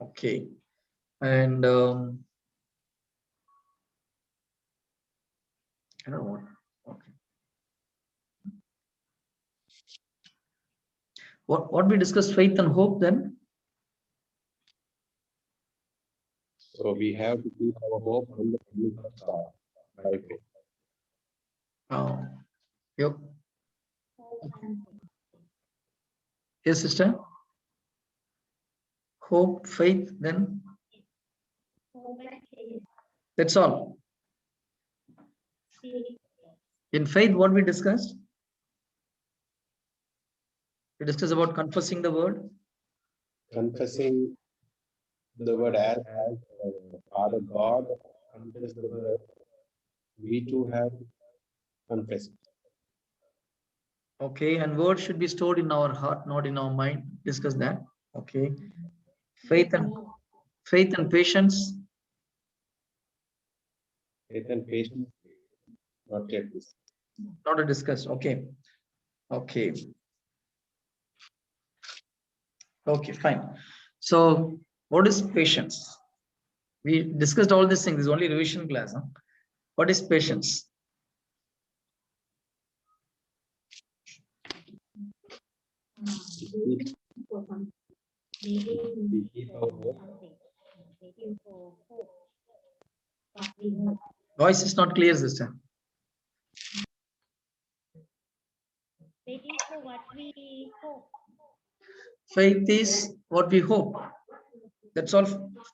Okay. And I don't know what. Okay. What we discussed, faith and hope then? So we have to keep our hope on the promise of God by faith. Oh, yep. Yes, sister. Hope, faith, then that's all. In faith, what we discussed? We discussed about confessing the word. Confessing the word as Father God confess the word, we too have confessed. Okay, and word should be stored in our heart, not in our mind. Discuss that. Okay. Faith and patience. Faith and patience, not yet this. Not a discuss. Okay. Okay. Okay, fine. So what is patience? We discussed all these things. This is only revision class. Huh? What is patience? We keep our hope. Voice is not clear, sister. Waiting for what we hope. Faith is what we hope. That's all.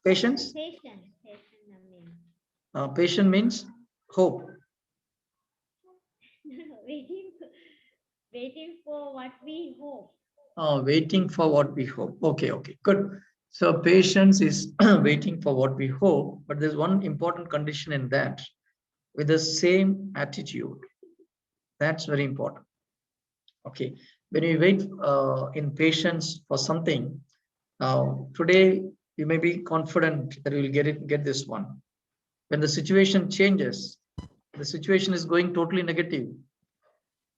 Patience. Patient, I mean. Patient means hope. waiting for what we hope. Waiting for what we hope. Okay, okay, good. So patience is waiting for what we hope, but there's one important condition in that, with the same attitude. That's very important. Okay, when we wait in patience for something, today you may be confident that you will get this one. When the situation changes, the situation is going totally negative,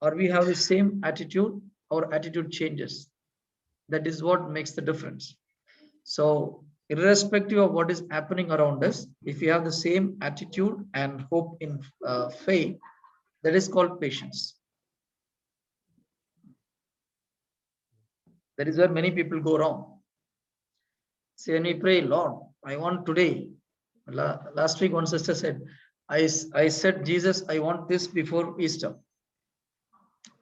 or we have the same attitude, our attitude changes. That is what makes the difference. So irrespective of what is happening around us, if you have the same attitude and hope in faith, that is called patience. That is where many people go wrong. See, when we pray, Lord, I want today. Last week one sister said, I said, Jesus, I want this before Easter.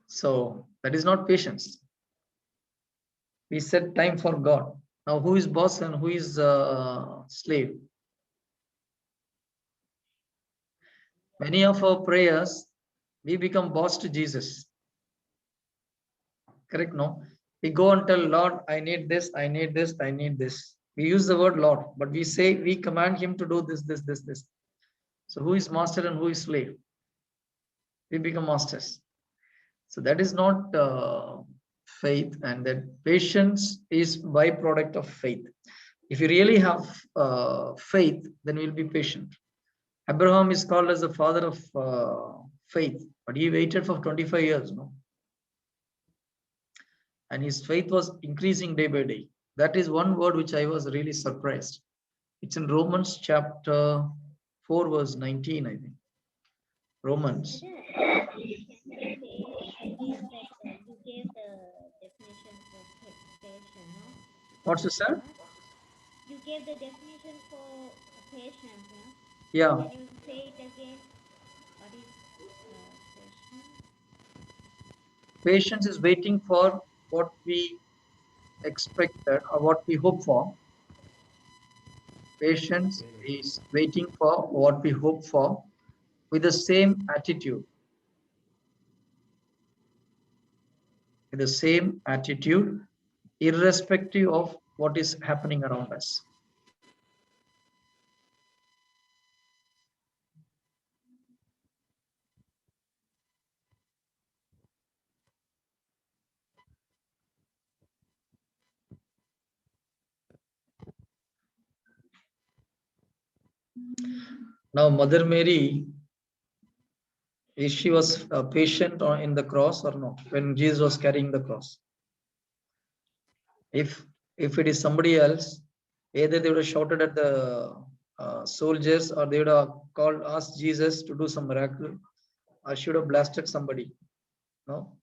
So that is not patience. We set time for God. Now who is boss and who is slave? Many of our prayers, we become boss to Jesus. Correct? No? We go and tell Lord, I need this, I need this, I need this. We use the word Lord, but we say, we command him to do this, this, this, this. So who is master and who is slave? We become masters. So that is not faith, and that patience is byproduct of faith. If you really have faith, then we'll be patient. Abraham is called as the father of faith, but he waited for 25 years, no? And his faith was increasing day by day. That is one word which I was really surprised. It's in Romans chapter 4, verse 19, I think. Romans. You gave the definition for patient, no? What's the sir? You gave the definition for patience, no? Yeah. Can you say it again? What is patience? Patience is waiting for what we expected or what we hope for. Patience is waiting for what we hope for with the same attitude. With the same attitude, irrespective of what is happening around us. Now, Mother Mary, is she was patient in the cross or not when Jesus was carrying the cross? If it is somebody else, Either they would have shouted at the soldiers, or they would have asked Jesus to do some miracle, or should have blasted somebody. No,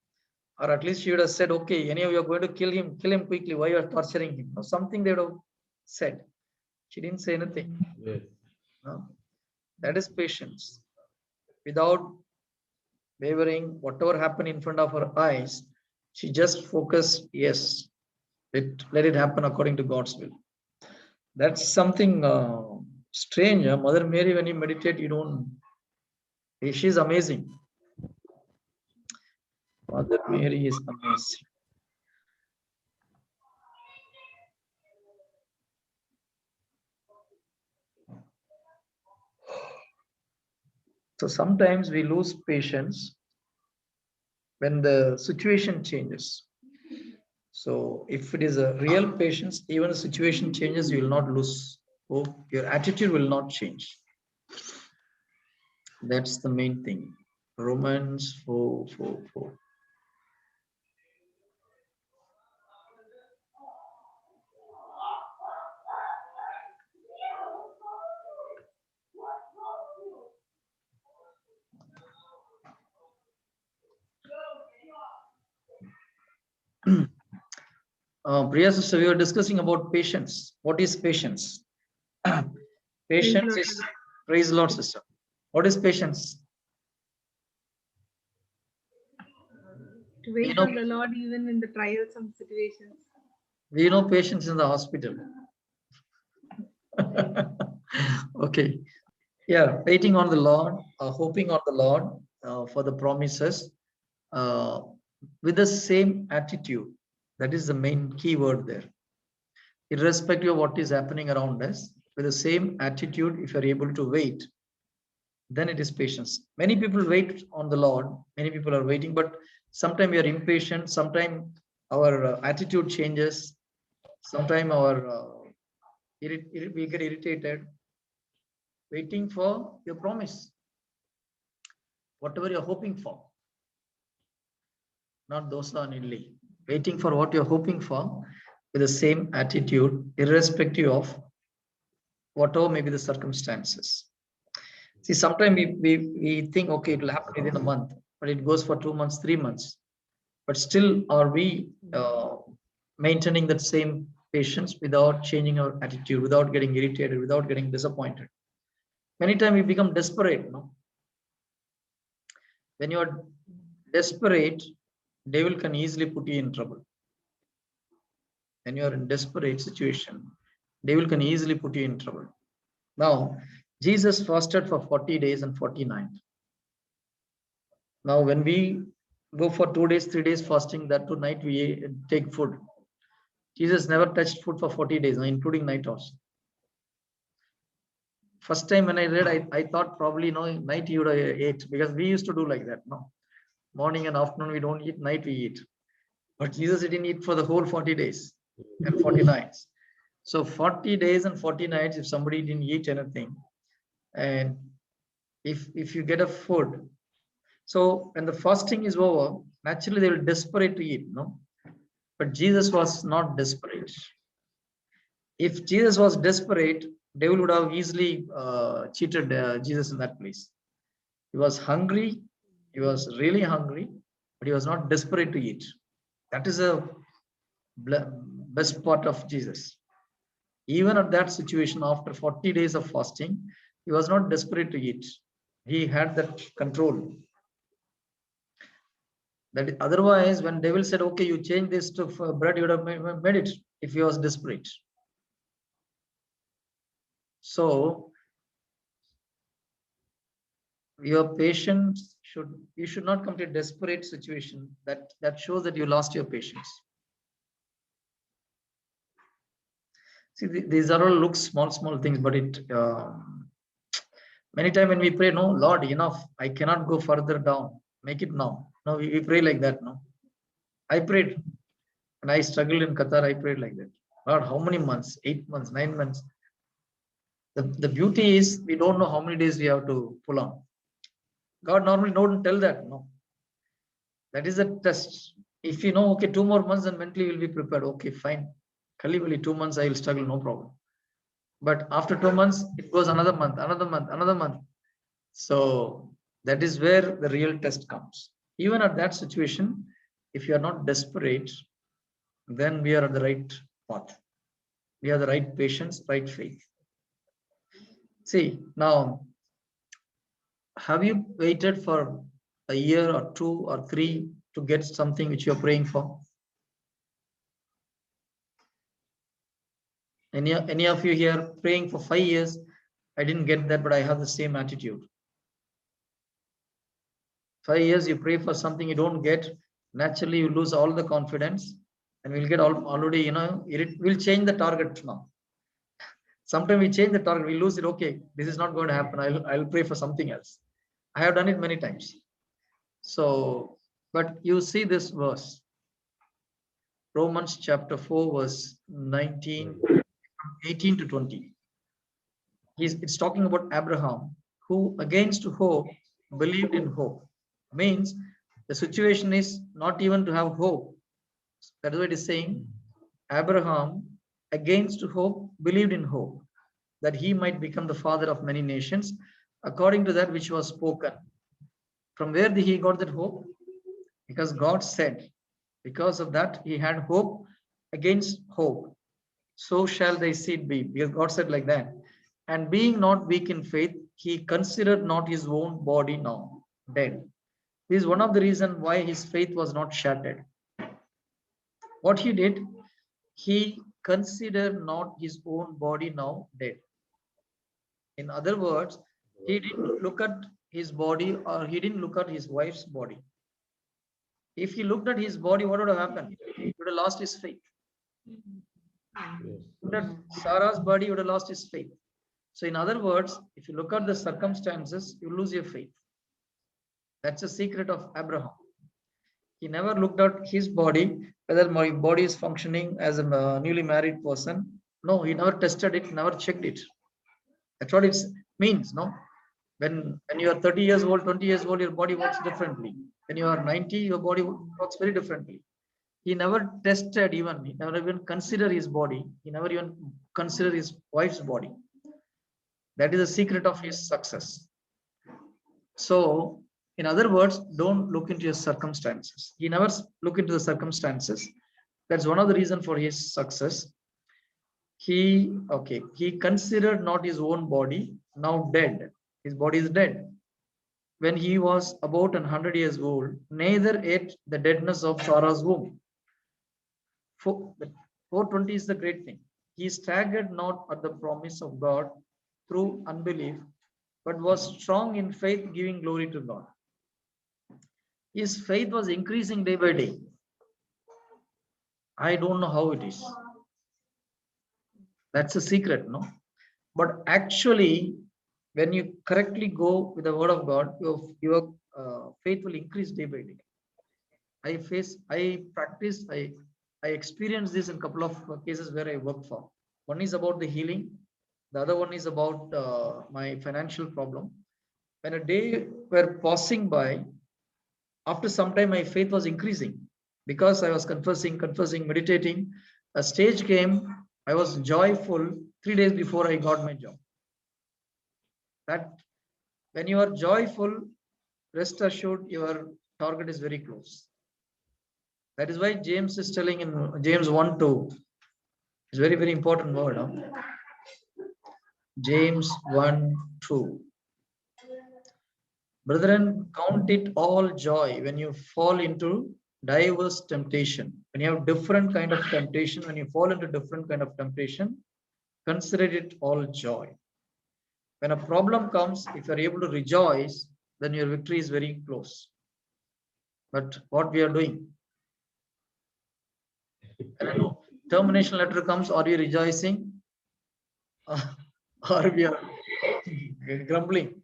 or at least she would have said, okay, any of you are going to kill him quickly. Why you are torturing him? No, something they would have said. She didn't say anything. Yes. No, that is patience. Without wavering, whatever happened in front of her eyes, she just focused, yes, let it happen according to God's will. That's something strange. Mother Mary, when you meditate, you don't, she's amazing. Mother Mary is amazing. So sometimes we lose patience when the situation changes. So if it is a real patience, even the situation changes, you will not lose hope. Your attitude will not change. That's the main thing. Romans 4:4. Priya sister, we were discussing about patience. What is patience? Patience is, praise the Lord, sister. What is patience? To wait You know, on the Lord even in the trialsome situations. we know patience in the hospital. Okay. Yeah, waiting on the Lord, hoping on the Lord for the promises uh, with the same attitude. That is the main key word there. Irrespective of what is happening around us, with the same attitude, if you're able to wait, then it is patience. Many people wait on the Lord, many people are waiting, but sometimes we are impatient, sometimes our attitude changes, sometimes our we get irritated, waiting for your promise, whatever you're hoping for, not dosa only. Waiting for what you're hoping for with the same attitude, irrespective of whatever may be the circumstances. See, sometimes we think, okay, it will happen within a month, but it goes for 2 months, 3 months. But still, are we maintaining that same patience without changing our attitude, without getting irritated, without getting disappointed? Many times we become desperate. No? When you are desperate, devil can easily put you in trouble. When you are in desperate situation, devil can easily put you in trouble. Now, Jesus fasted for 40 days and 40 nights. Now, when we go for 2 days, 3 days fasting, that to night we take food. Jesus never touched food for 40 days, including night also. First time when I read, I thought probably night you would have ate, because we used to do like that. No, morning and afternoon we don't eat, night we eat. But Jesus didn't eat for the whole 40 days and 40 nights. So 40 days and 40 nights, if somebody didn't eat anything, and if you get a food, so when the fasting is over, naturally they will desperate to eat, no? But Jesus was not desperate. If Jesus was desperate, devil would have easily cheated Jesus in that place. He was hungry. He was really hungry, but he was not desperate to eat. That is a best part of Jesus. Even at that situation, after 40 days of fasting, he was not desperate to eat. He had that control. That otherwise, when devil said, "Okay, you change this to bread," you would have made it if he was desperate. So your patience you should not come to a desperate situation that shows that you lost your patience. See, these are all look small things, but it many times when we pray, no, Lord, enough, I cannot go further down, make it now. No, we pray like that. No, I prayed and I struggled in Qatar. I prayed like that. Lord, how many months? 8 months, 9 months. The beauty is we don't know how many days we have to pull on. God normally don't tell that. No, that is a test. If you know, okay, 2 more months, then mentally we'll be prepared. Okay, fine. Kali 2 months, I will struggle, no problem. But after 2 months, it goes another month, another month, another month. So that is where the real test comes. Even at that situation, if you are not desperate, then we are at the right path. We have the right patience, right faith. See, now, have you waited for a year or 2 or 3 to get something which you're praying for? Any of you here praying for 5 years? I didn't get that, but I have the same attitude. 5 years you pray for something you don't get, naturally you lose all the confidence, and we'll get already, we'll change the target now. Sometimes we change the target, we lose it. Okay, this is not going to happen. I'll pray for something else. I have done it many times. So, but you see this verse, Romans chapter 4, verse 19, 18 to 20. It's talking about Abraham, who against hope believed in hope. Means the situation is not even to have hope. That is what it is saying. Abraham, against hope, believed in hope, that he might become the father of many nations, according to that which was spoken. From where did he got that hope? Because God said. Because of that, he had hope against hope. So shall thy seed be. Because God said like that. And being not weak in faith, he considered not his own body now dead. This is one of the reasons why his faith was not shattered. What he did, he considered not his own body now dead. In other words, he didn't look at his body, or he didn't look at his wife's body. If he looked at his body, what would have happened? He would have lost his faith. Looked at Sarah's body, he would have lost his faith. So in other words, if you look at the circumstances, you lose your faith. That's the secret of Abraham. He never looked at his body, whether my body is functioning as a newly married person. No, he never tested it, never checked it. That's what it means, no? When you are 30 years old, 20 years old, your body works differently. When you are 90, your body works very differently. He never tested even, he never even considered his body. He never even considered his wife's body. That is the secret of his success. So, in other words, don't look into your circumstances. He never looked into the circumstances. That's one of the reasons for his success. He considered not his own body, now dead. His body is dead. When he was about 100 years old, neither ate the deadness of Sarah's womb. 420 is the great thing. He staggered not at the promise of God through unbelief, but was strong in faith, giving glory to God. His faith was increasing day by day. I don't know how it is. That's a secret, no? But actually, when you correctly go with the word of God, your faith will increase day by day. I experienced this in a couple of cases where I worked for. One is about the healing. The other one is about my financial problem. When a day were passing by, after some time, my faith was increasing because I was confessing, meditating. A stage came, I was joyful 3 days before I got my job. That when you are joyful, rest assured your target is very close. That is why James is telling in James 1:2. It's very, very important word. Huh? James 1:2. Brethren, count it all joy when you fall into diverse temptation. When you have different kind of temptation, when you fall into different kind of temptation, consider it all joy. When a problem comes, if you are able to rejoice, then your victory is very close. But what we are doing? Termination letter comes, are we rejoicing? Or we are grumbling?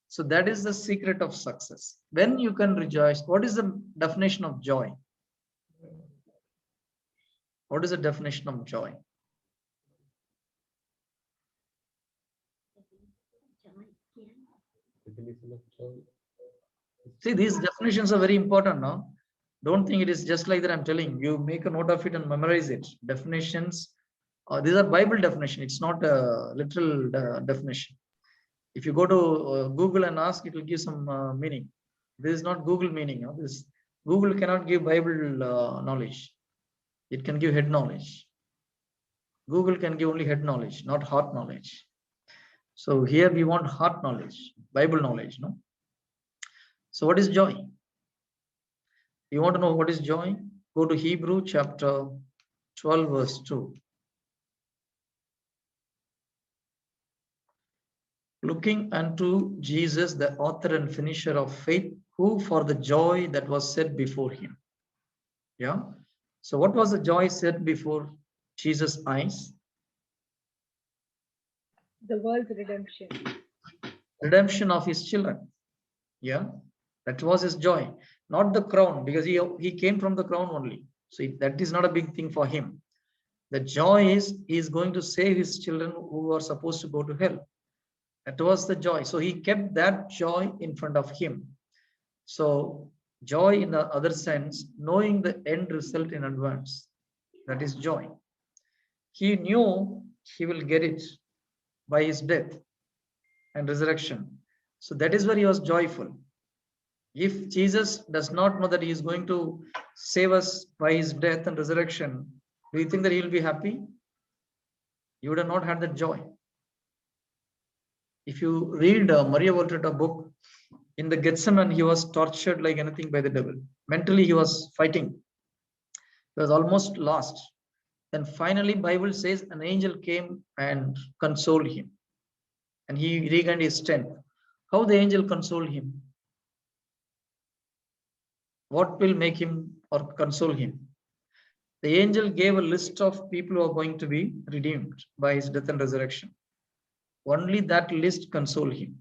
So that is the secret of success. When you can rejoice, what is the definition of joy? What is the definition of joy? See, these definitions are very important now. Don't think it is just like that. I'm telling you, make a note of it and memorize it. Definitions These are Bible definition. It's not a literal definition. If you go to Google and ask, it will give some meaning. This is not Google meaning. This Google cannot give Bible knowledge. It can give head knowledge. Google can give only head knowledge, not heart knowledge. So here we want heart knowledge, Bible knowledge. No. So what is joy? You want to know what is joy? Go to Hebrew chapter 12, verse 2. Looking unto Jesus, the author and finisher of faith, who for the joy that was set before him. Yeah. So what was the joy set before Jesus' eyes? The world's redemption. Redemption of his children. Yeah. That was his joy. Not the crown, because he came from the crown only. So that is not a big thing for him. The joy is he is going to save his children who are supposed to go to hell. That was the joy. So he kept that joy in front of him. So joy in the other sense, knowing the end result in advance. That is joy. He knew he will get it by his death and resurrection. So that is where he was joyful. If Jesus does not know that he is going to save us by his death and resurrection, do you think that he will be happy? You would have not had that joy. If you read Maria Volterra book, in the Gethsemane, he was tortured like anything by the devil. Mentally, he was fighting. He was almost lost. Then finally, Bible says an angel came and consoled him. And he regained his strength. How the angel consoled him? What will make him or console him? The angel gave a list of people who are going to be redeemed by his death and resurrection. Only that list consoled him.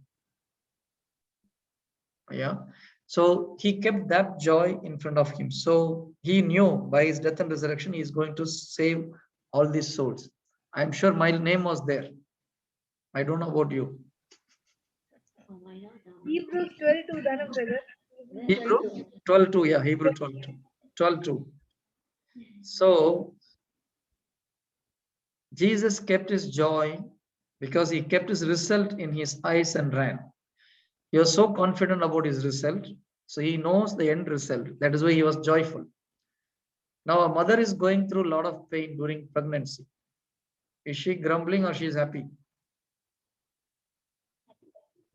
Yeah. So he kept that joy in front of him. So he knew by his death and resurrection, he is going to save all these souls. I'm sure my name was there. I don't know about you. Hebrews 12:2, Dana brother. Hebrew 12:2, yeah, Hebrew 12:2. 12:2. So Jesus kept his joy because he kept his result in his eyes and ran. He was so confident about his result, so he knows the end result. That is why he was joyful. Now a mother is going through a lot of pain during pregnancy. Is she grumbling or she is happy?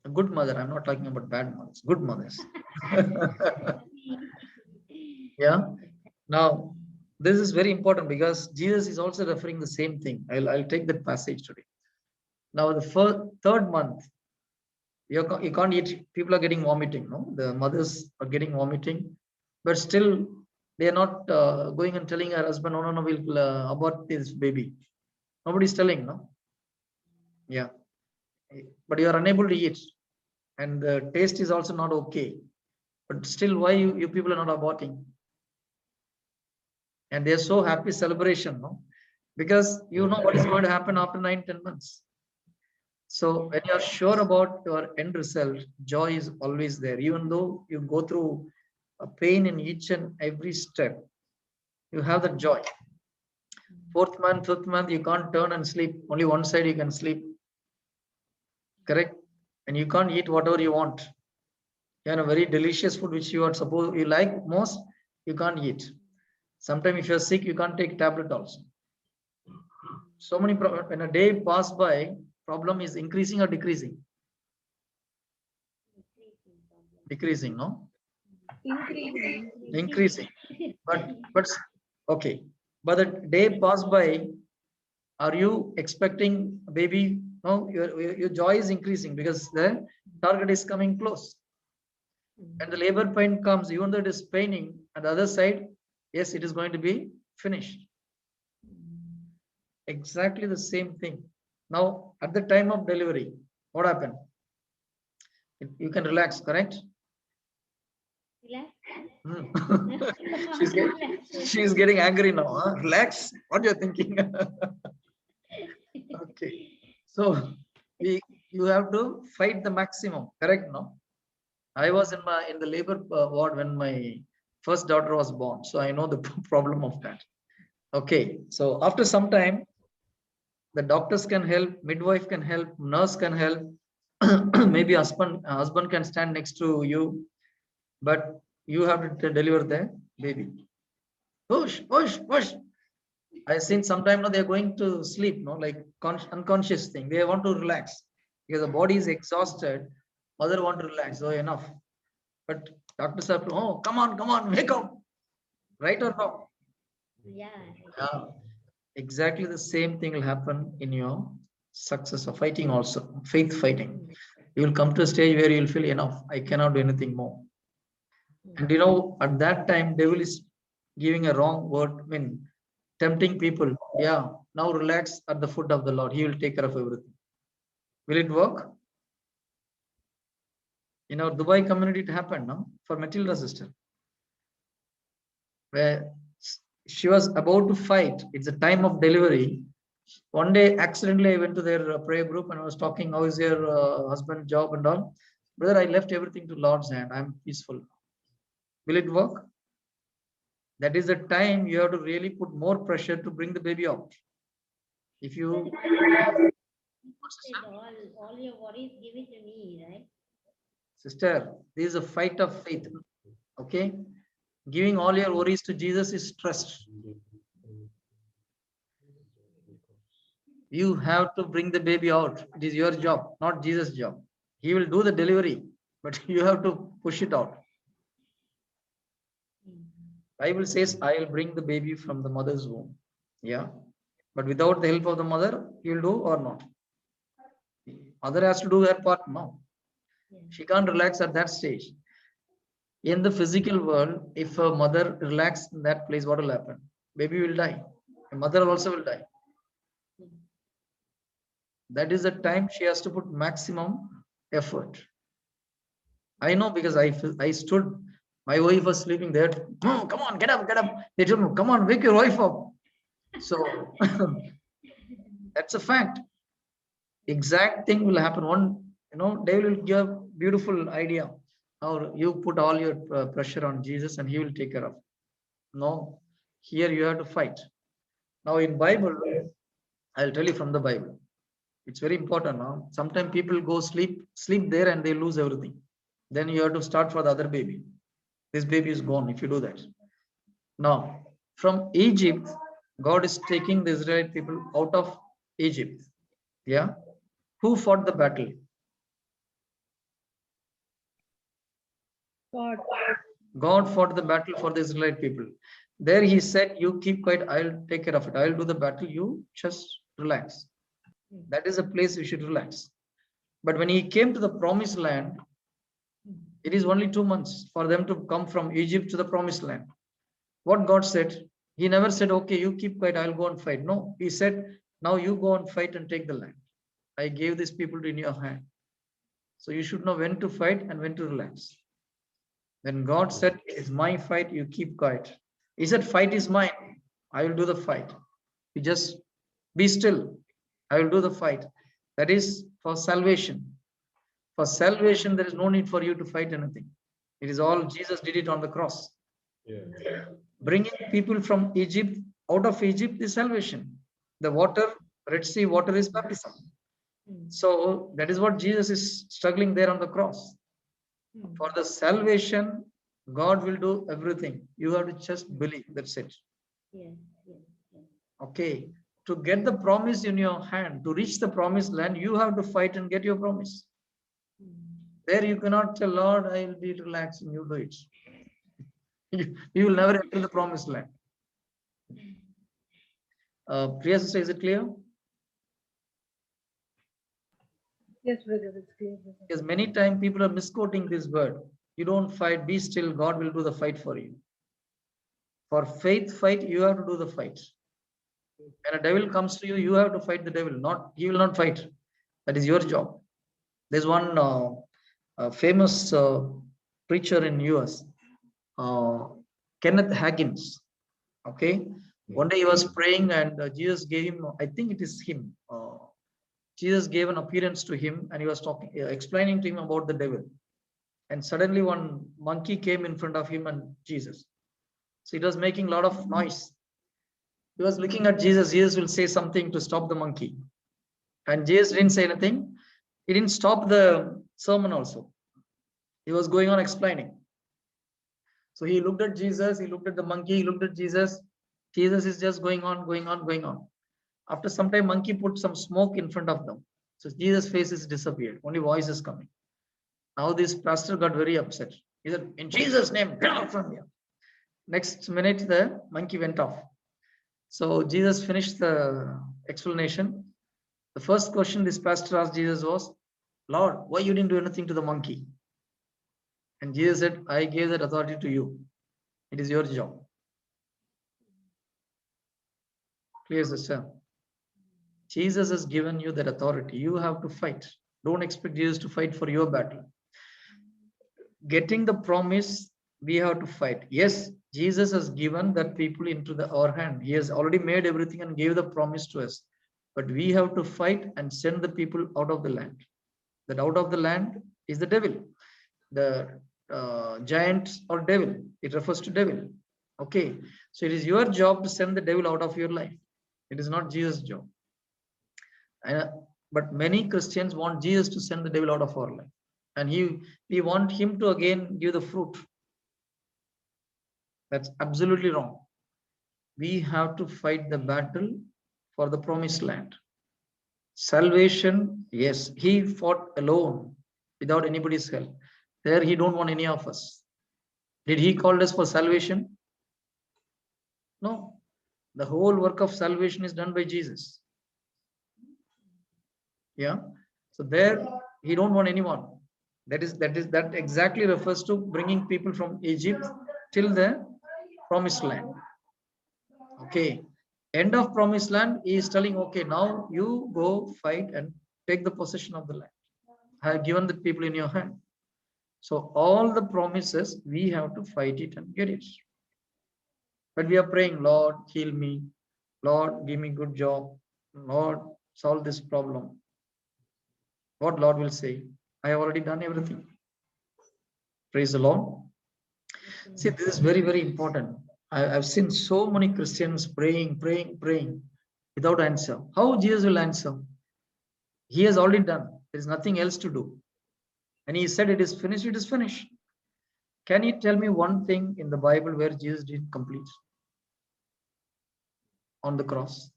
A good mother. I'm not talking about bad mothers. Good mothers. Yeah. Now this is very important because Jesus is also referring the same thing. I'll take that passage today. Now the third month, you can't eat. People are getting vomiting. No, the mothers are getting vomiting, but still they are not going and telling her husband, no, we'll abort this baby. Nobody's telling, no. Yeah, but you are unable to eat, and the taste is also not okay. But still, why you people are not aborting? And they are so happy celebration, no, because you know what is going to happen after 9-10 months. So when you are sure about your end result, joy is always there. Even though you go through a pain in each and every step, you have that joy. Fourth month, fifth month, you can't turn and sleep. Only one side you can sleep. Correct? And you can't eat whatever you want. You have a very delicious food which you are supposed you like most, you can't eat. Sometimes if you're sick, you can't take tablet also. So many when a day pass by, problem is increasing or decreasing? Decreasing, no? Increasing. But okay. But the day pass by, are you expecting a baby? No, your joy is increasing because the target is coming close. And the labor pain comes, even though it is paining, on the other side, yes, it is going to be finished. Exactly the same thing. Now, at the time of delivery, what happened? You can relax, correct? She's getting angry now. Huh? Relax. What you're thinking? Okay. So you have to fight the maximum, correct? No. I was in the labor ward when my first daughter was born, so I know the problem of that. Okay. So after some time, The doctors can help, midwife can help, nurse can help, maybe husband can stand next to you, but you have to deliver the baby. Push, push, push. I seen sometime now they're going to sleep, no, like unconscious thing. They want to relax because the body is exhausted. Mother want to relax. So enough. But doctors have to, oh, come on, wake up. Right or wrong? Yeah. Yeah. Exactly the same thing will happen in your success of fighting also, faith fighting. You will come to a stage where you will feel enough. I cannot do anything more. And at that time, devil is giving a wrong word, I mean, tempting people. Yeah, now relax at the foot of the Lord. He will take care of everything. Will it work? In our Dubai community, it happened, no? For Matilda's sister, where she was about to fight. It's a time of delivery. One day, accidentally, I went to their prayer group and I was talking, how is your husband job and all? Brother, I left everything to Lord's hand. I'm peaceful. Will it work? That is the time you have to really put more pressure to bring the baby out. If you Said all your worries, give it to me, right? sister, this is a fight of faith. Okay, giving all your worries to Jesus is trust. You have to bring the baby out. It is your job, not Jesus' job. He will do the delivery, but you have to push it out. Bible says, I will bring the baby from the mother's womb. Yeah, but without the help of the mother, he will do or not. Mother has to do her part now. She can't relax at that stage. In the physical world, if a mother relaxes in that place, what will happen? Baby will die. A mother also will die. That is the time she has to put maximum effort. I know because I stood, my wife was sleeping there. Oh, come on, get up, get up. They told me, come on, wake your wife up. So that's a fact. Exact thing will happen. They will give a beautiful idea. Now you put all your pressure on Jesus and he will take care of. No, here you have to fight. Now in Bible, I'll tell you from the Bible. It's very important. Now, sometimes people go sleep there and they lose everything. Then you have to start for the other baby. This baby is gone if you do that. Now, from Egypt, God is taking the Israelite people out of Egypt. Yeah. Who fought the battle? God. God fought the battle for the Israelite people. There he said, you keep quiet, I'll take care of it. I'll do the battle. You just relax. That is a place you should relax. But when he came to the promised land, it is only 2 months for them to come from Egypt to the promised land. What God said, he never said, okay, you keep quiet, I'll go and fight. No, he said, now you go and fight and take the land. I gave these people in your hand. So you should know when to fight and when to relax. When God said, it's my fight, you keep quiet. He said, fight is mine. I will do the fight. You just be still. I will do the fight. That is for salvation. For salvation, there is no need for you to fight anything. It is all Jesus did it on the cross. Yeah. Bringing people from Egypt, out of Egypt is salvation. The water, Red Sea water is baptism. So that is what Jesus is struggling there on the cross. For the salvation, God will do everything. You have to just believe. That's it. Okay. To get the promise in your hand, to reach the promised land, you have to fight and get your promise. There you cannot tell, Lord, I will be relaxed and you do it. You will never enter the promised land. Priya sister, is it clear? Yes, brother, it's clear. Because many times people are misquoting this word. You don't fight, be still, God will do the fight for you. For faith fight, you have to do the fight. When a devil comes to you, you have to fight the devil. He will not fight. That is your job. There's one famous preacher in US, Kenneth Hagins. Okay. One day he was praying and Jesus gave him, I think it is him. Jesus gave an appearance to him and he was explaining to him about the devil. And suddenly one monkey came in front of him and Jesus. So it was making a lot of noise. He was looking at Jesus. Jesus will say something to stop the monkey. And Jesus didn't say anything. He didn't stop the sermon also. He was going on explaining. So he looked at Jesus, he looked at the monkey, he looked at Jesus. Jesus is just going on, going on, going on. After some time, monkey put some smoke in front of them. So Jesus' face is disappeared. Only voice is coming. Now this pastor got very upset. He said, in Jesus' name, get out from here. Next minute, the monkey went off. So Jesus finished the explanation. The first question this pastor asked Jesus was, Lord, why you didn't do anything to the monkey? And Jesus said, I gave that authority to you. It is your job. Clear, sister? Jesus has given you that authority. You have to fight. Don't expect Jesus to fight for your battle. Getting the promise, we have to fight. Yes, Jesus has given that people into our hand. He has already made everything and gave the promise to us. But we have to fight and send the people out of the land. That out of the land is the devil. The giant or devil. It refers to devil. Okay. So it is your job to send the devil out of your life. It is not Jesus' job. But many Christians want Jesus to send the devil out of our life. And we want him to again give the fruit. That's absolutely wrong. We have to fight the battle for the promised land. Salvation, yes, he fought alone without anybody's help. There he don't want any of us. Did he call us for salvation? No. The whole work of salvation is done by Jesus. Yeah. So there he don't want anyone. That exactly refers to bringing people from Egypt till the promised land. Okay. End of promised land, he is telling, okay, now you go fight and take the possession of the land. I have given the people in your hand. So all the promises, we have to fight it and get it. But we are praying, Lord, heal me. Lord, give me good job. Lord, solve this problem. What Lord will say? I have already done everything. Praise the Lord. See, this is very, very important. I've seen so many Christians praying without answer. How Jesus will answer? He has already done. There is nothing else to do. And he said, it is finished, it is finished. Can you tell me one thing in the Bible where Jesus didn't complete on the cross?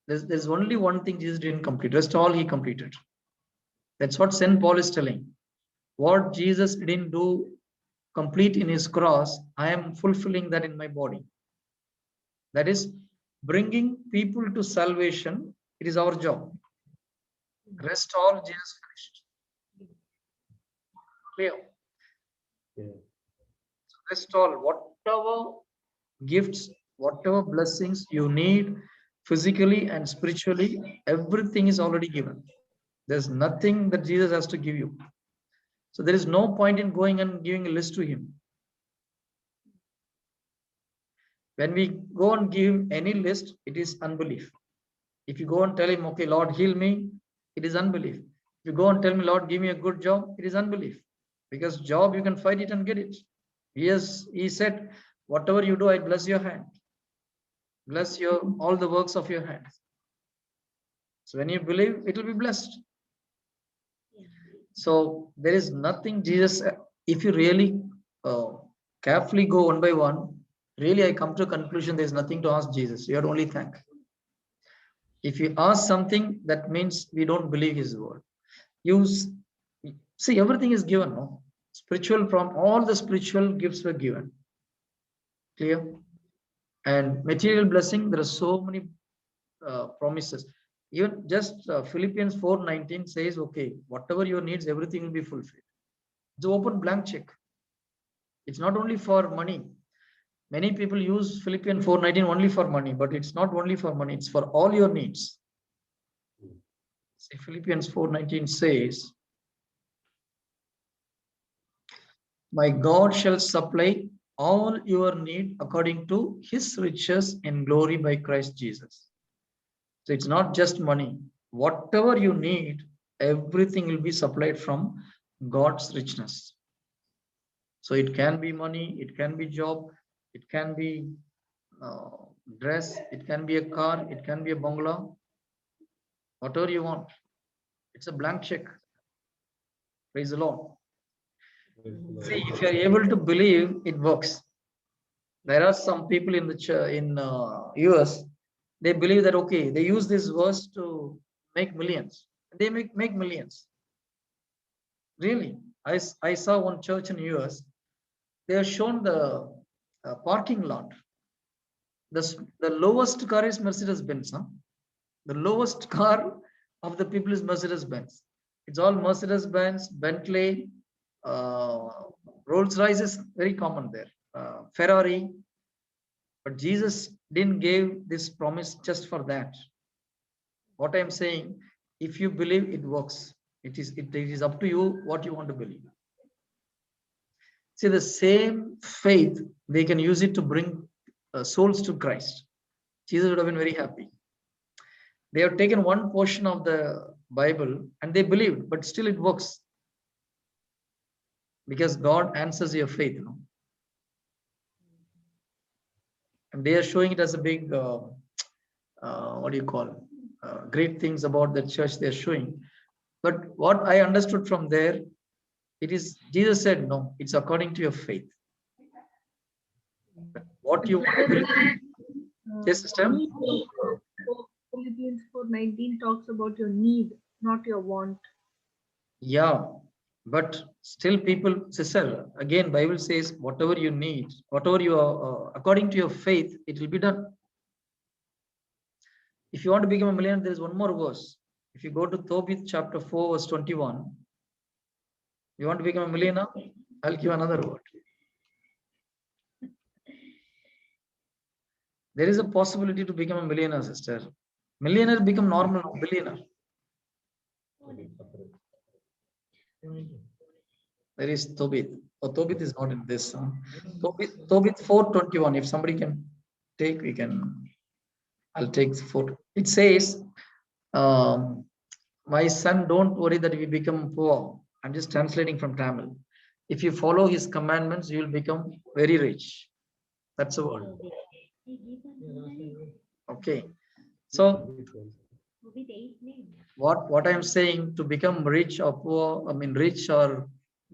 There's only one thing Jesus didn't complete. Rest all he completed. That's what St. Paul is telling. What Jesus didn't do complete in his cross, I am fulfilling that in my body. That is bringing people to salvation. It is our job. Rest all Jesus finished. Clear? Yeah. So rest all, whatever gifts, whatever blessings you need physically and spiritually, everything is already given. There's nothing that Jesus has to give you. So there is no point in going and giving a list to him. When we go and give him any list, it is unbelief. If you go and tell him, okay, Lord, heal me, it is unbelief. If you go and tell me, Lord, give me a good job, it is unbelief. Because job, you can fight it and get it. Yes, he said, whatever you do, I bless your hand. Bless all the works of your hands. So when you believe, it will be blessed. So there is nothing Jesus, if you really carefully go one by one, really I come to a conclusion, there is nothing to ask Jesus. You have to only thank. If you ask something, that means we don't believe his word. You see, everything is given, no? Spiritual, from all the spiritual gifts were given. Clear? And material blessing, there are so many promises. Even just Philippians 4:19 says, okay, whatever your needs, everything will be fulfilled. It's an open blank check. It's not only for money. Many people use Philippians 4:19 only for money, but it's not only for money, it's for all your needs. See, Philippians 4:19 says, my God shall supply all your need according to his riches in glory by Christ Jesus. So it's not just money. Whatever you need, everything will be supplied from God's richness. So it can be money, it can be job, it can be uh, dress, it can be a car, it can be a bungalow, whatever you want. It's a blank check. Praise the Lord. See, if you are able to believe, it works. There are some people in the in US, they believe that okay, they use this verse to make millions. They make millions. Really, I saw one church in US. They have shown the parking lot. The lowest car is Mercedes Benz. Huh? The lowest car of the people is Mercedes Benz. It's all Mercedes Benz, Bentley, uh, Rolls Royce is very common there. Ferrari. But Jesus didn't give this promise just for that. What I'm saying, if you believe, it works. It is up to you what you want to believe. See, the same faith, they can use it to bring souls to Christ. Jesus would have been very happy. They have taken one portion of the Bible and they believed, but still it works. Because God answers your faith. You know? And they are showing it as a big, what do you call, great things about the church they are showing. But what I understood from there, it is, Jesus said, no, it's according to your faith. What you want to believe. Yes, sister? Philippians 4:19 talks about your need, not your want. Yeah, but still people, sister, again, Bible says, whatever you need, whatever you are, according to your faith, it will be done. If you want to become a millionaire, there is one more verse. If you go to Tobit chapter 4, verse 21, you want to become a millionaire? I'll give another word. There is a possibility to become a millionaire, sister. Millionaire become normal, billionaire. There is Tobit. Oh, Tobit is not in this. Tobit 4:21. If somebody can take, we can. I'll take 4. It says, my son, don't worry that we become poor. I'm just translating from Tamil. If you follow his commandments, you will become very rich. That's a word. Okay. So what I'm saying, to become rich or poor, I mean rich or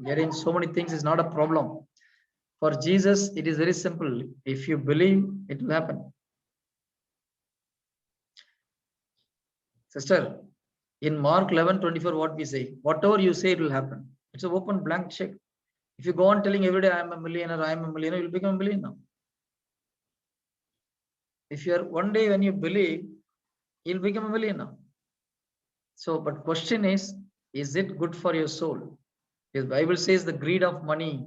getting so many things is not a problem. For Jesus, it is very simple. If you believe, it will happen. Sister, in Mark 11:24, what we say, whatever you say, it will happen. It's an open blank check. If you go on telling every day, I'm a millionaire, you'll become a millionaire. If you're one day when you believe, you'll become a millionaire. So, but question is it good for your soul? The Bible says the greed of money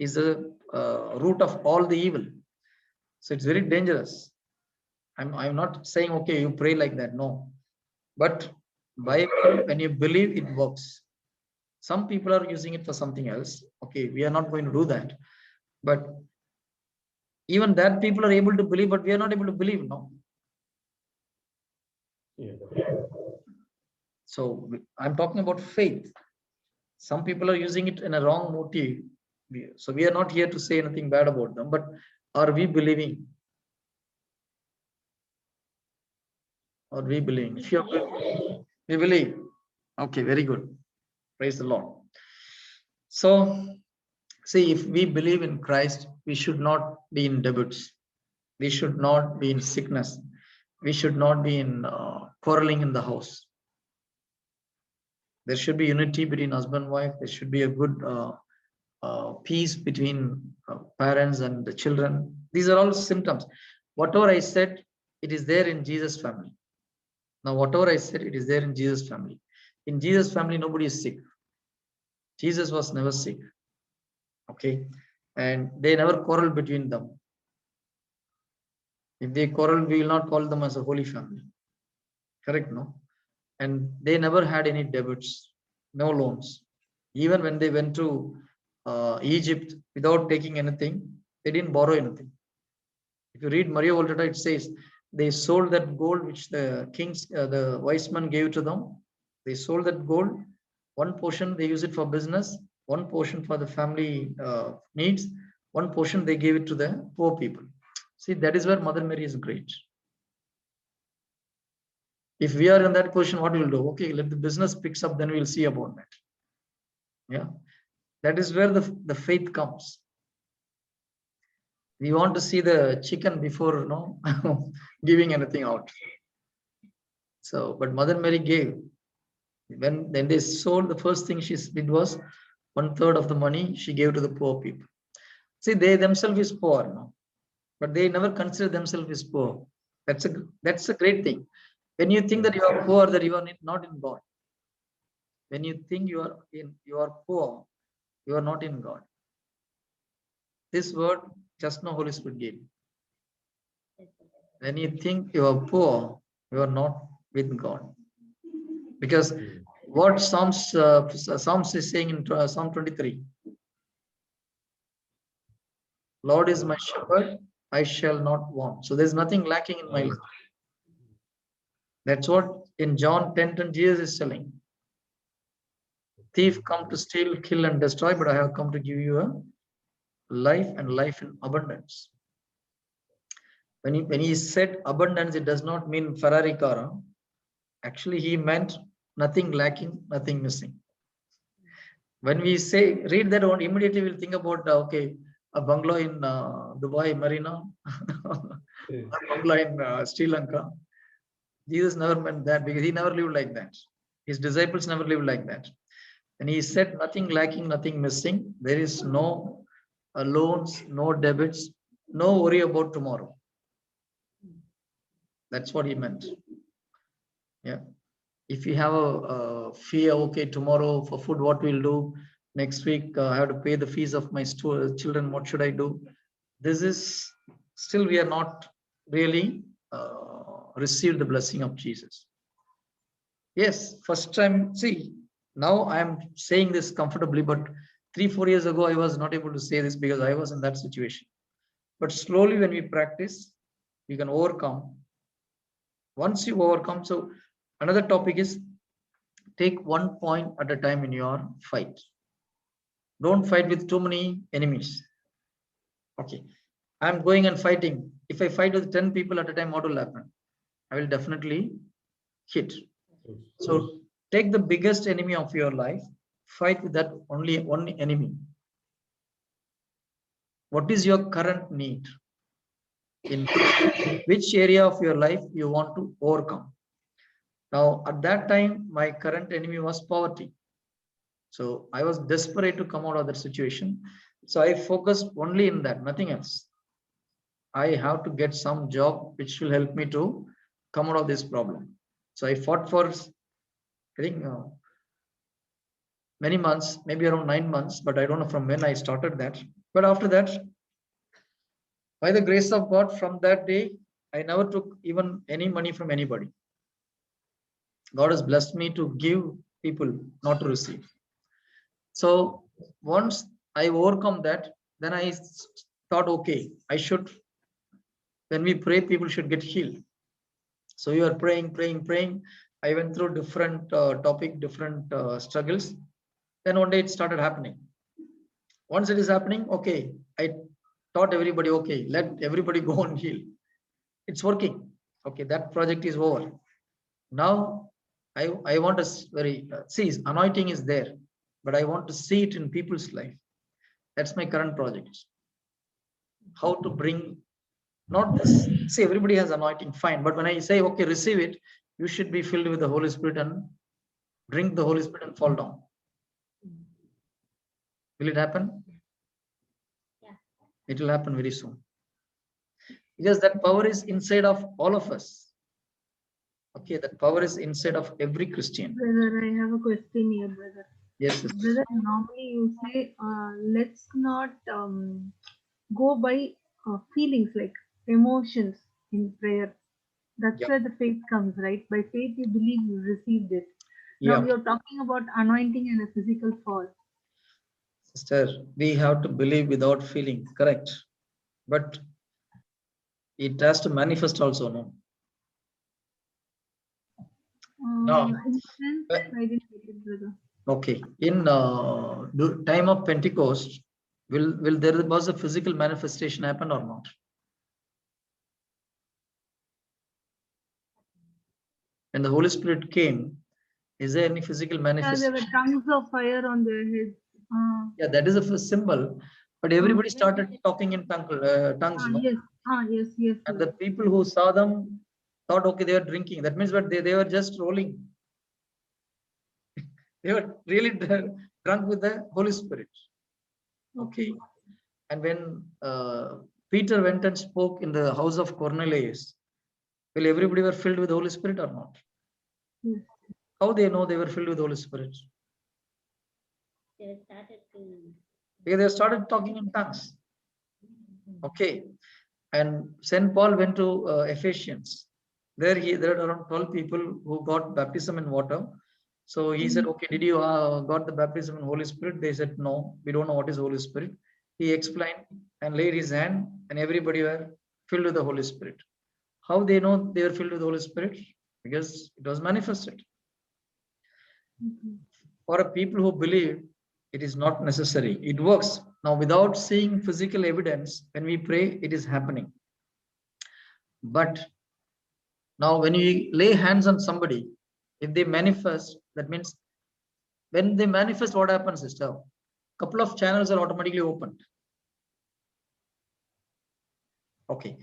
is the root of all the evil. So it's very dangerous. I'm not saying, okay, you pray like that. No. But Bible, when you believe, it works. Some people are using it for something else. Okay, we are not going to do that. But even that people are able to believe, but we are not able to believe. No. Yeah. So I'm talking about faith. Some people are using it in a wrong motive. So we are not here to say anything bad about them, but are we believing? Are we believing? If we believe. Okay, very good. Praise the Lord. So, see, if we believe in Christ, we should not be in debts. We should not be in sickness. We should not be in quarreling in the house. There should be unity between husband and wife. There should be a good peace between parents and the children. These are all symptoms. Whatever I said, it is there in Jesus' family. Now, whatever I said, it is there in Jesus' family. In Jesus' family, nobody is sick. Jesus was never sick. Okay. And they never quarrel between them. If they quarrel, we will not call them as a holy family. Correct, no? And they never had any debts, no loans. Even when they went to Egypt without taking anything, they didn't borrow anything. If you read Maria Volterra, it says they sold that gold which the kings, the wise men gave to them. They sold that gold. One portion they use it for business, one portion for the family needs, one portion they gave it to the poor people. See, that is where Mother Mary is great. If we are in that position, what we'll do? Okay, let the business picks up, then we'll see about that. Yeah, that is where the faith comes. We want to see the chicken before giving anything out. So, but Mother Mary gave. When they sold, the first thing she did was 1/3 of the money she gave to the poor people. See, they themselves is poor, but they never consider themselves as poor. That's a great thing. When you think that you are poor, that you are not in God. When you think you are poor, you are not in God. This word just now Holy Spirit gave. When you think you are poor, you are not with God. Because what Psalms is saying in Psalm 23, Lord is my shepherd, I shall not want. So there's nothing lacking in my life. That's what in John 10:10 Jesus is telling. Thief come to steal, kill, and destroy, but I have come to give you a life and life in abundance. When he said abundance, it does not mean Ferrari car. Actually, he meant nothing lacking, nothing missing. When we say read that one, immediately we'll think about a bungalow in Dubai Marina, a bungalow in Sri Lanka. Jesus never meant that because he never lived like that. His disciples never lived like that. And he said nothing lacking, nothing missing. There is no loans, no debits, no worry about tomorrow. That's what he meant. Yeah. If you have a fear, okay, tomorrow for food, what we'll do? Next week, I have to pay the fees of my children. What should I do? This is still we are not really received the blessing of Jesus. Yes, first time. See, now I am saying this comfortably, but 3-4 years ago, I was not able to say this because I was in that situation. But slowly, when we practice, we can overcome. Once you overcome, so another topic is take one point at a time in your fight. Don't fight with too many enemies. Okay, I'm going and fighting. If I fight with 10 people at a time, what will happen? I will definitely hit. So take the biggest enemy of your life, fight with that only one enemy. What is your current need? In which area of your life you want to overcome? Now, at that time, my current enemy was poverty. So I was desperate to come out of that situation. So I focused only in that, nothing else. I have to get some job which will help me to come out of this problem. So I fought for, I think, many months, maybe around 9 months, but I don't know from when I started that. But after that, by the grace of God, from that day, I never took even any money from anybody. God has blessed me to give people, not to receive. So once I overcome that, then I thought, okay, I should, when we pray, people should get healed. So we were praying. I went through different different struggles. Then one day it started happening. Once it is happening, okay, I taught everybody, okay, let everybody go and heal. It's working. Okay, that project is over. Now I want to see, anointing is there, but I want to see it in people's life. That's my current project. How to bring, not this, see, everybody has anointing, fine. But when I say, okay, receive it, you should be filled with the Holy Spirit and drink the Holy Spirit and fall down. Will it happen? Yeah. It will happen very soon. Because that power is inside of all of us. Okay, that power is inside of every Christian. Brother, I have a question here, brother. Yes, Brother, normally you say, let's not go by feelings like emotions in prayer. That's yeah, where the faith comes, right? By faith, you believe you received it. Now yeah. you're talking about anointing and a physical fall. Sister, we have to believe without feeling, correct? But it has to manifest also, no? Now, In sense, uh, I didn't get it, brother. okay, in the time of Pentecost, will there was a physical manifestation happen or not? when the Holy Spirit came, is there any physical Yeah, there manifestation? were tongues of fire on their heads. Yeah, that is a symbol. But everybody started talking in tongues, no? Yes. Yes, yes, And yes. the people who saw them thought, okay, they are drinking. That means what they were just rolling. They were really drunk with the Holy Spirit. Okay. And when Peter went and spoke in the house of Cornelius, will everybody were filled with the Holy Spirit or not? Yes. How they know they were filled with the Holy Spirit? They started to. Because they started talking in tongues. Okay. And St. Paul went to Ephesians. There are around 12 people who got baptism in water. So he said, okay, did you got the baptism in Holy Spirit? They said, no, we don't know what is Holy Spirit. He explained and laid his hand, and everybody were filled with the Holy Spirit. How they know they were filled with the Holy Spirit? Because it was manifested. For a people who believe, it is not necessary. It works. Now, without seeing physical evidence, when we pray, it is happening. But now, when we lay hands on somebody, if they manifest, that means when they manifest, what happens, sister? Couple of channels are automatically opened. Okay.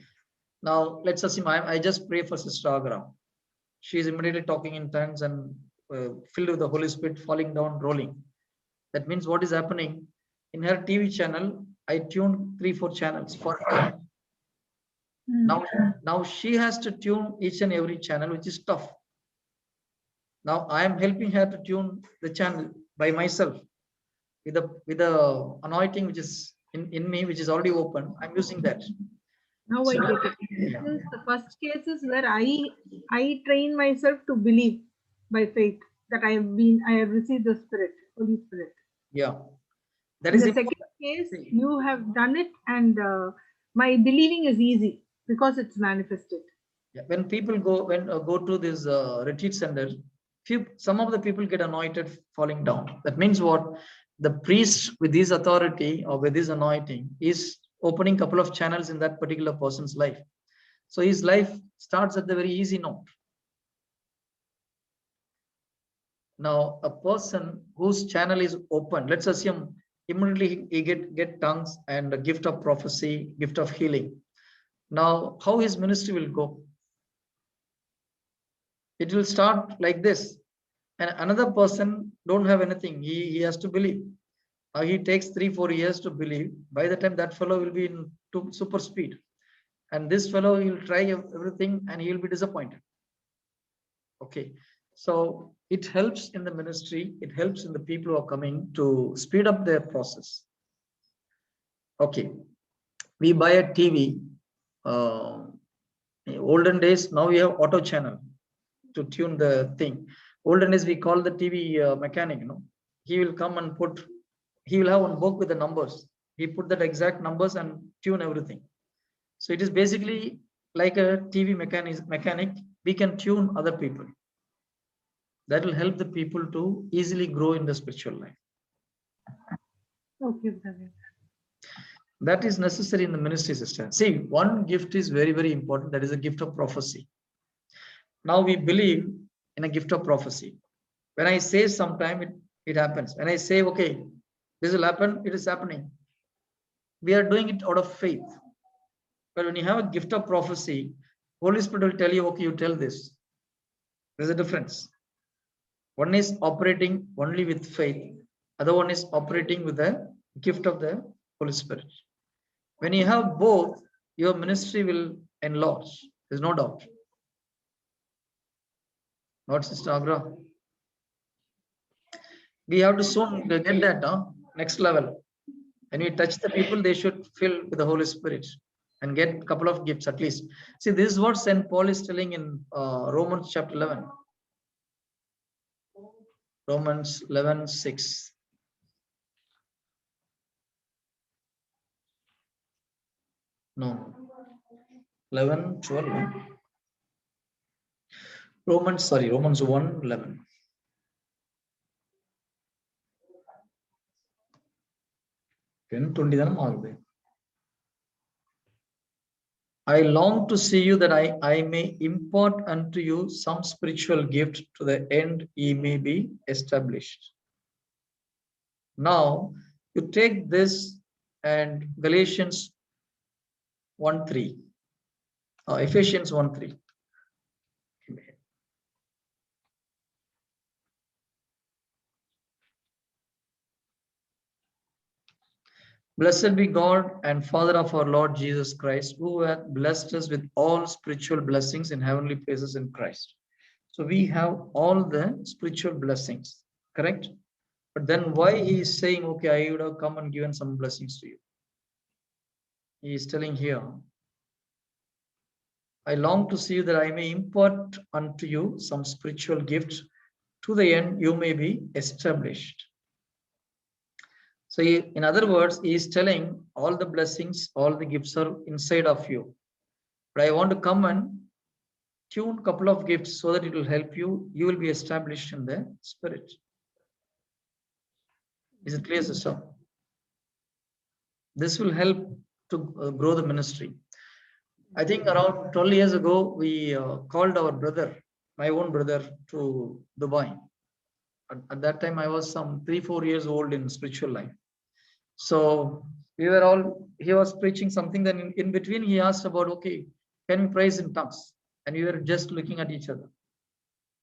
Now, let's assume I just pray for Sister Agra. She is immediately talking in tongues and filled with the Holy Spirit, falling down, rolling. That means what is happening in her TV channel? I tuned 3-4 channels for her. Now she has to tune each and every channel, which is tough. Now I am helping her to tune the channel by myself with the anointing which is in me, which is already open. I'm using that. Now I So, get it. yeah. This is the first cases where I train myself to believe by faith that I have received the Spirit, Holy Spirit. Yeah. That In is the second important. case, you have done it, and my believing is easy because it's manifested. Yeah. When people go to this retreat center, some of the people get anointed falling down. That means what? The priest with his authority or with his anointing is opening a couple of channels in that particular person's life. So his life starts at the very easy note. Now, a person whose channel is open, let's assume immediately he get tongues and a gift of prophecy, gift of healing. Now, how his ministry will go? It will start like this. And another person don't have anything. He has to believe. He takes 3-4 years to believe. By the time that fellow will be in super speed. And this fellow, he will try everything and he will be disappointed. Okay. So it helps in the ministry. It helps in the people who are coming to speed up their process. Okay. We buy a TV. Olden days, now we have auto channel to tune the thing. Olden days, we call the TV mechanic. He will come and he will have one book with the numbers. He put that exact numbers and tune everything. So it is basically like a TV mechanic. We can tune other people. That will help the people to easily grow in the spiritual life. Okay, brother. That is necessary in the ministry system. See, one gift is very, very important. That is a gift of prophecy. Now we believe in a gift of prophecy. When I say sometime, it happens. When I say, okay, this will happen, it is happening. We are doing it out of faith. But when you have a gift of prophecy, Holy Spirit will tell you, okay, you tell this. There's a difference. One is operating only with faith. Other one is operating with the gift of the Holy Spirit. When you have both, your ministry will enlarge. There's no doubt. Not Sister Agra. We have to soon get that next level. When we touch the people, they should fill with the Holy Spirit and get a couple of gifts at least. See, this is what St. Paul is telling in Romans chapter 11. Romans 11:6. No. 11:12. Romans 1:11. I long to see you that I may impart unto you some spiritual gift to the end ye may be established. Now, you take this and Galatians 1:3, Ephesians 1:3. Blessed be God and Father of our Lord Jesus Christ, who hath blessed us with all spiritual blessings in heavenly places in Christ. So we have all the spiritual blessings, correct? But then why he is saying, okay, I would have come and given some blessings to you. He is telling here, I long to see you that I may impart unto you some spiritual gifts to the end you may be established. So in other words, he is telling all the blessings, all the gifts are inside of you. But I want to come and tune a couple of gifts so that it will help you. You will be established in the spirit. Is it clear, sister? This will help to grow the ministry. I think around 12 years ago, we called our brother, my own brother, to Dubai. At that time, I was some 3-4 years old in spiritual life. So we were all, he was preaching something. Then in between, he asked about, okay, can we praise in tongues? And we were just looking at each other.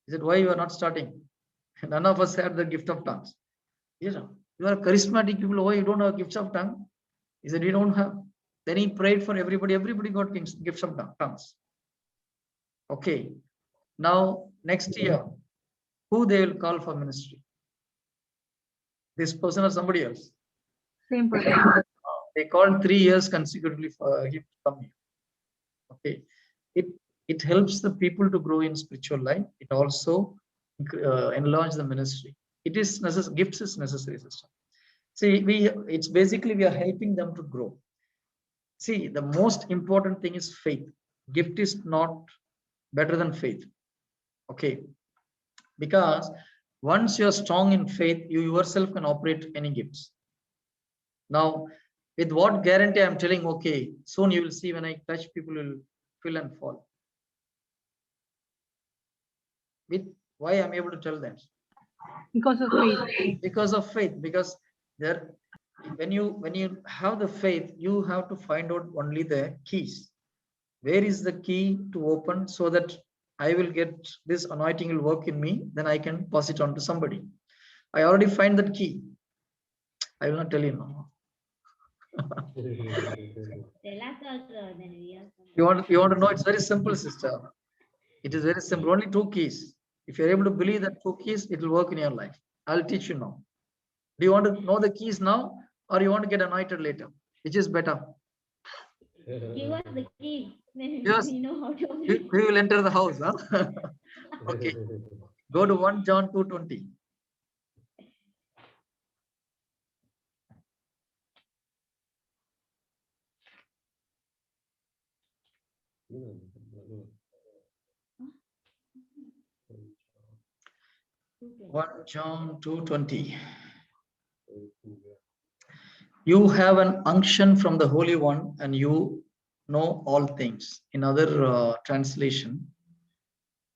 He said, why you are not starting? None of us had the gift of tongues. He said, you are charismatic people, why you don't have gifts of tongue? He said, we don't have. Then he prayed for everybody. Everybody got gifts of tongues. Okay. Now, next year, who they will call for ministry? This person or somebody else? Same person. They called 3 years consecutively for him to come here. Okay. It helps the people to grow in spiritual life. It also enlarge the ministry. It is necessary. Gifts is necessary, sister. See, it's basically we are helping them to grow. See, the most important thing is faith. Gift is not better than faith. Okay. Because once you are strong in faith, you yourself can operate any gifts. Now, with what guarantee I'm telling, okay, soon you will see when I touch, people will fill and fall. With why I'm able to tell them? Because of faith. Because of faith. Because there, when you have the faith, you have to find out only the keys. Where is the key to open so that I will get this anointing will work in me, then I can pass it on to somebody. I already find that key. I will not tell you now. Tell us also, then we also. You want to know? It's very simple, sister. It is very simple. Only 2 keys. If you're able to believe that 2 keys, it will work in your life. I'll teach you now. Do you want to know the keys now, or you want to get anointed later? Which is better? Give us the key. Then Yes. we know how to. We will enter the house. Huh? Okay. Go to 1 John 2:20. Okay. 1 John 2:20. You have an unction from the Holy One, and you know all things. In other translation,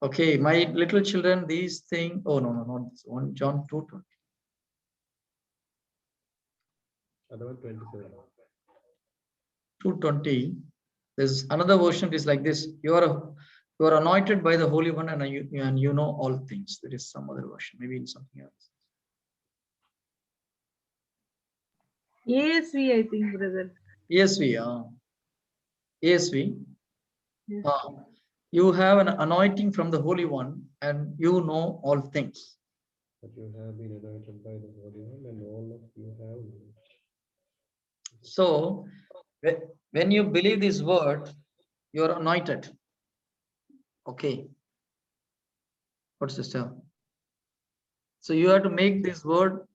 okay, my little children, these things. Oh no, not this. 1 John 2:20. 2:20. There's another version is like this. You are anointed by the Holy One, and you know all things. There is some other version, maybe in something else. ASV, I think, brother. ESV. ESV. Yes. You have an anointing from the Holy One, and you know all things. But you have been anointed by the Holy One, and all of you have. So, when you believe this word, you are anointed. Okay. What, sister? So you have to make this word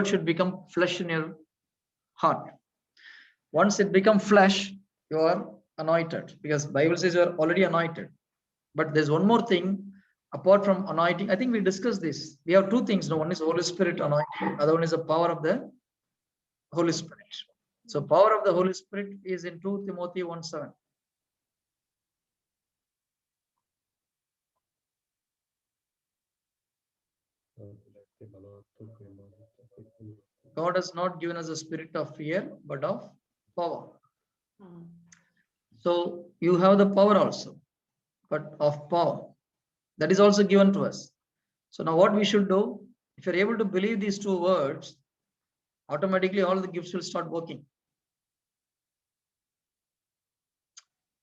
should become flesh in your heart. Once it becomes flesh, you are anointed, because Bible says you are already anointed. But there's one more thing apart from anointing. I think we discussed this. We have 2 things. One is Holy Spirit anointing. Other one is the power of the Holy Spirit. So power of the Holy Spirit is in 2 Timothy 1:7. God has not given us a spirit of fear, but of power. So you have the power also, but of power. That is also given to us. So now what we should do, if you're able to believe these two words, automatically all the gifts will start working.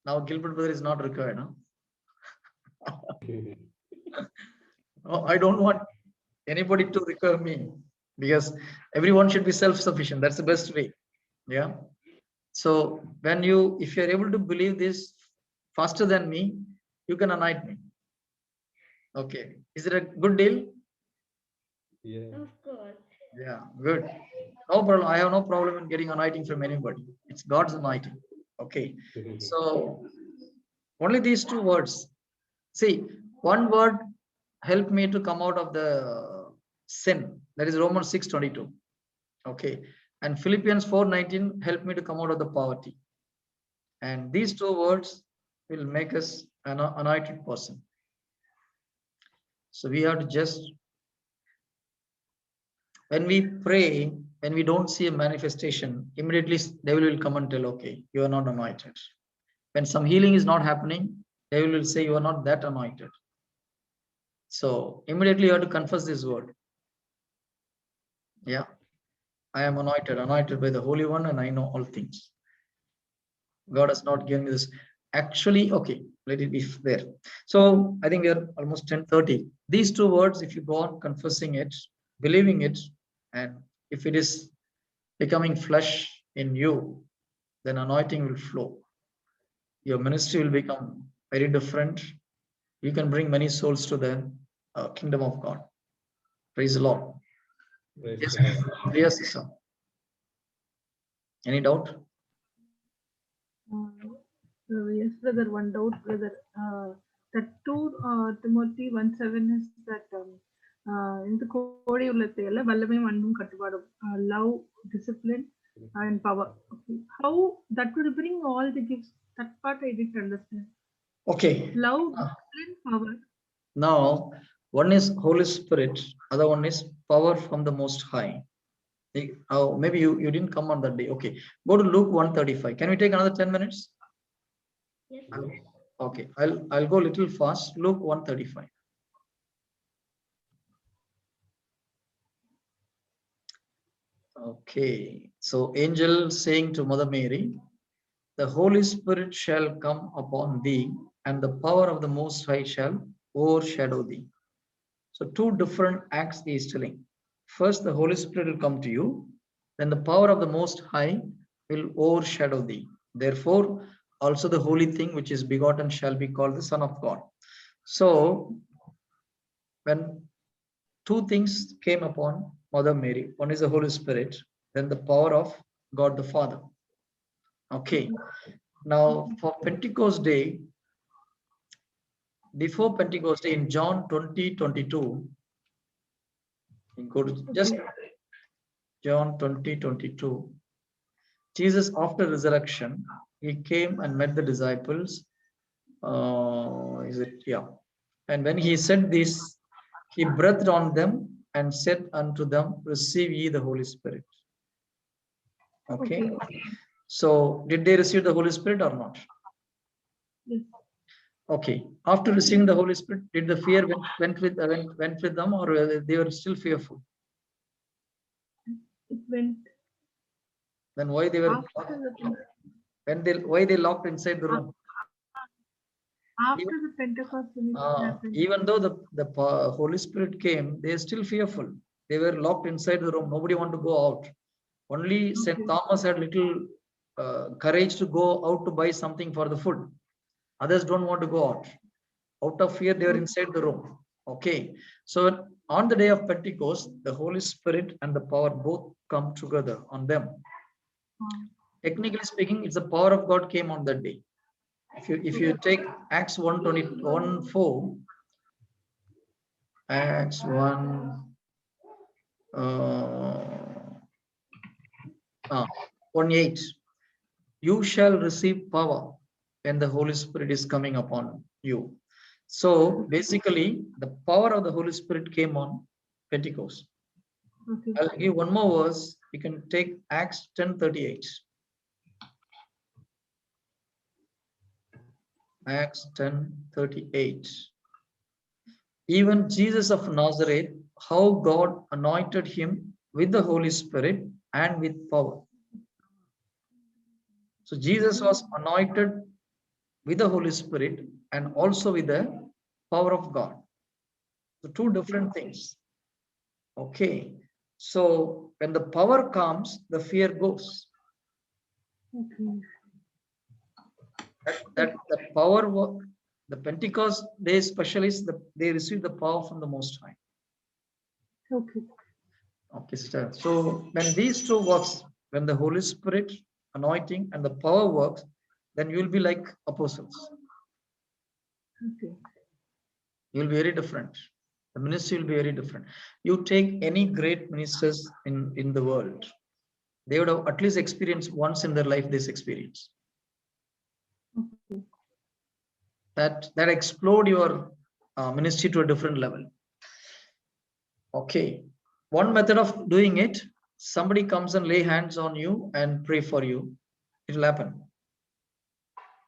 Now Gilbert brother is not required. Huh? No, I don't want anybody to require me, because everyone should be self-sufficient. That's the best way. Yeah. So when if you're able to believe this faster than me, you can anoint me. Okay. Is it a good deal? Of course. Yeah, good. No problem. I have no problem in getting anointing from anybody. It's God's anointing. Okay. So only these two words. See, one word helped me to come out of the sin. That is Romans 6:22. Okay. And Philippians 4:19 helped me to come out of the poverty. And these two words will make us an anointed person. So we have to just, when we pray, when we don't see a manifestation, immediately devil will come and tell, okay, you are not anointed. When some healing is not happening, devil will say you are not that anointed. So immediately you have to confess this word. Yeah, I am anointed by the Holy One, and I know all things. God has not given me this. Actually, okay, let it be there. So I think we are almost 10:30. These two words, if you go on confessing it, believing it, and if it is becoming flesh in you, then anointing will flow. Your ministry will become very different. You can bring many souls to the kingdom of God. Praise the Lord. Yes, yes, sir. Any doubt? Yes, brother. One doubt, brother. That 2 Timothy 1:7 is that in the கோடை உள்ளத்தை அல்ல வல்லமையும் அன்பும் கட்டுப்பாடும், love, discipline, and power. Okay. How that will bring all the gifts? That part I didn't understand. Okay. Love, discipline, power. Now, one is Holy Spirit, other one is power from the Most High. Maybe you didn't come on that day. Okay, go to Luke 1:35. Can we take another 10 minutes? Yes. Okay, I'll go a little fast. Luke 1:35. Okay, so angel saying to Mother Mary, the Holy Spirit shall come upon thee, and the power of the Most High shall overshadow thee. So two different acts he is telling. First, the Holy Spirit will come to you, then the power of the Most High will overshadow thee. Therefore, also the holy thing which is begotten shall be called the Son of God. So, when two things came upon Mother Mary, one is the Holy Spirit, then the power of God the Father. Okay. Now, for Pentecost Day, before Pentecost Day in John 20:22, go to just John 20:22. Jesus, after resurrection, he came and met the disciples. And when he said this, he breathed on them and said unto them, receive ye the Holy Spirit. Okay. So did they receive the Holy Spirit or not? Yes. Okay. After receiving the Holy Spirit, did the fear went with them, or they were still fearful? It went. Then why they were why they locked inside the room? After the Pentecost happened. Even though the Holy Spirit came, they are still fearful. They were locked inside the room. Nobody wanted to go out. Only St. Thomas had little courage to go out to buy something for the food. Others don't want to go out. Out of fear, they were inside the room. Okay. So on the day of Pentecost, the Holy Spirit and the power both come together on them. Technically speaking, it's the power of God came on that day. If you take Acts 1:4, Acts 1:8, you shall receive power when the Holy Spirit is coming upon you. So basically, the power of the Holy Spirit came on Pentecost. Okay. I'll give one more verse. You can take Acts 10:38. Acts 10:38. Even Jesus of Nazareth, how God anointed him with the Holy Spirit and with power. So Jesus was anointed with the Holy Spirit and also with the power of God. So two different things. Okay. So when the power comes, the fear goes. Okay. That power work, the Pentecost day specialists, they receive the power from the Most High. Okay. Okay, sister. So when these two works, when the Holy Spirit anointing and the power works, then you will be like apostles. Okay. You will be very different. The ministry will be very different. You take any great ministers in the world, they would have at least experienced once in their life this experience. Okay. That explode your ministry to a different level. Okay. One method of doing it, somebody comes and lay hands on you and pray for you. It will happen.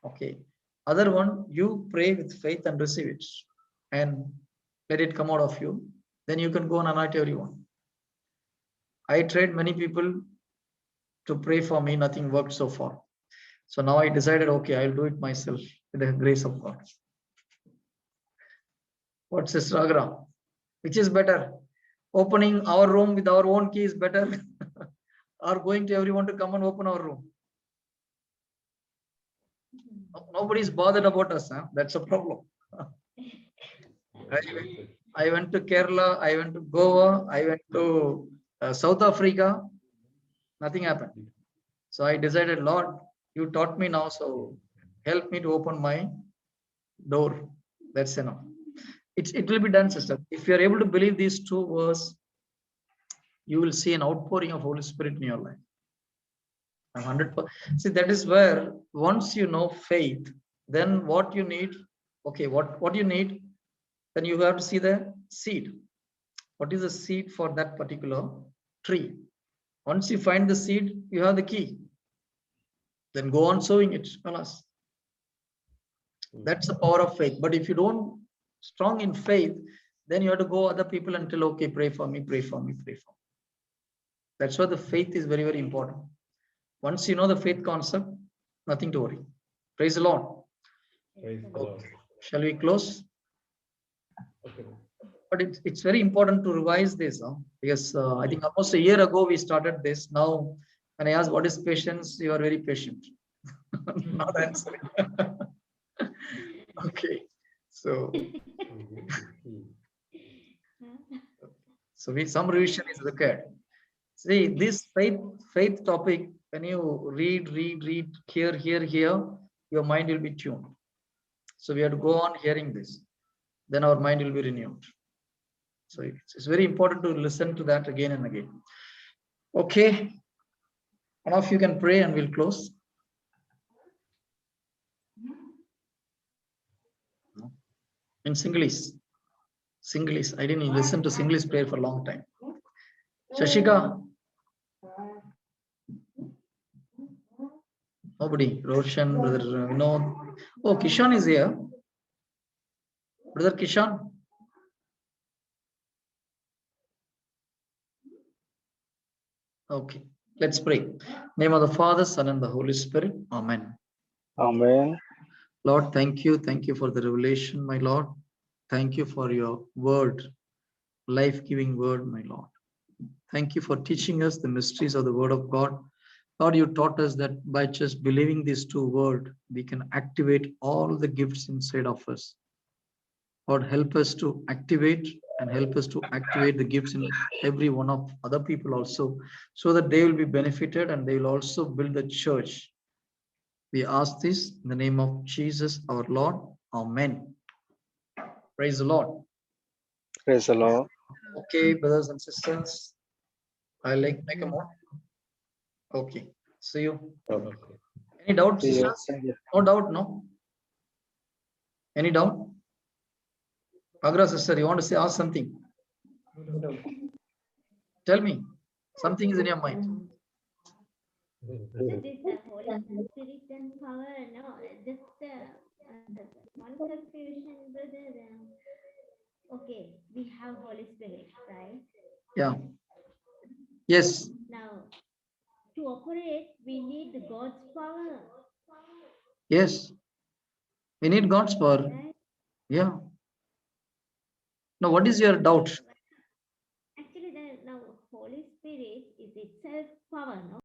Okay. Other one, you pray with faith and receive it and let it come out of you. Then you can go and anoint everyone. I tried many people to pray for me. Nothing worked so far. So now I decided, okay, I'll do it myself with the grace of God. What's this, Agra? Which is better? Opening our room with our own key is better or going to everyone to come and open our room? Nobody's bothered about us. Huh? That's a problem. I went to Kerala, I went to Goa, I went to South Africa. Nothing happened. So I decided, Lord, you taught me now, so help me to open my door. That's enough. It will be done, sister. If you are able to believe these two verses, you will see an outpouring of Holy Spirit in your life. 100%. See, that is where once you know faith, then what you need, okay, what you need, then you have to see the seed. What is the seed for that particular tree? Once you find the seed, you have the key. Then go on sowing it. Alas. That's the power of faith. But if you don't strong in faith, then you have to go other people and tell, okay, pray for me, pray for me, pray for me. That's why the faith is very, very important. Once you know the faith concept, nothing to worry. Praise the Lord. Praise the Lord. Shall we close? Okay. But it's very important to revise this, because I think almost a year ago we started this. Now, when I ask what is patience, you are very patient. Not answering. Okay. So some revision is required. See, this faith topic, when you read, here, your mind will be tuned. So we have to go on hearing this. Then our mind will be renewed. So it's very important to listen to that again and again. Okay. One of you can pray and we'll close. In Singlish. I didn't listen to Singlish prayer for a long time. Shashika. Nobody. Roshan, brother Vinod. Oh, Kishan is here. Brother Kishan. Okay. Let's pray. Name of the Father, Son, and the Holy Spirit. Amen. Amen. Lord, thank you. Thank you for the revelation, my Lord. Thank you for your word, life-giving word, my Lord. Thank you for teaching us the mysteries of the word of God. Lord, you taught us that by just believing these two words, we can activate all the gifts inside of us. Lord, help us to activate and help us to activate the gifts in every one of other people also, so that they will be benefited and they will also build the church. We ask this in the name of Jesus, our Lord. Amen. Praise the Lord. Praise the Lord. Okay, brothers and sisters, I'll make a move. Okay, see you. Okay. Any doubt, See you. sisters? No doubt, no? Any doubt? Agra sister, you want to say ask something? Tell me, something is in your mind. So this Holy Spirit and power, no, just one confusion, brother. Okay, we have Holy Spirit, right? Yeah. Yes. Now, to operate, we need the God's power, Yes. We need God's power. right? Yeah. Now, what is your doubt? Actually, the now Holy Spirit is itself power, no?